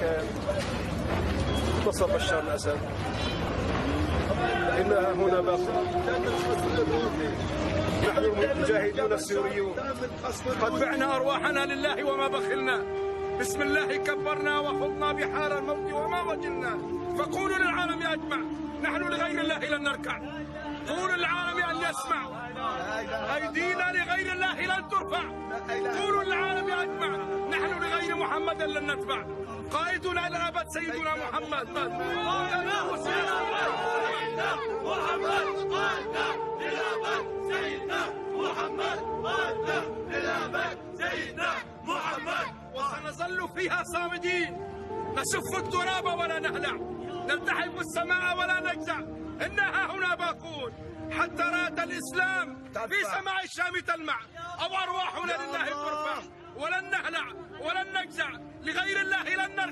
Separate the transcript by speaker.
Speaker 1: المكان انتصر بشار الأسد. إنها هنا باقي. نحن المجاهدون السوريون قد بعنا أرواحنا لله وما بخلنا. بسم الله كبرنا وخضنا بحار الموت وما وجلنا. فقولوا للعالم أجمع نحن لغير الله لن نركع. قولوا للعالم أن يسمع أيدينا لغير الله لن ترفع. قولوا للعالم أجمع نحن لغير محمد لن نتبع. قائدنا إلى الأبد سيدنا محمد. قائدنا سيدنا محمد. وسنظل فيها صامدين نسف التراب ولا نهلع نلتحم السماء ولا نجزع. إنها هنا باقون حتى رات الإسلام في سماء الشام تلمع. أو أرواحنا لله ترفع ولن نهلع ولن نجزع لغير الله لن نرجع.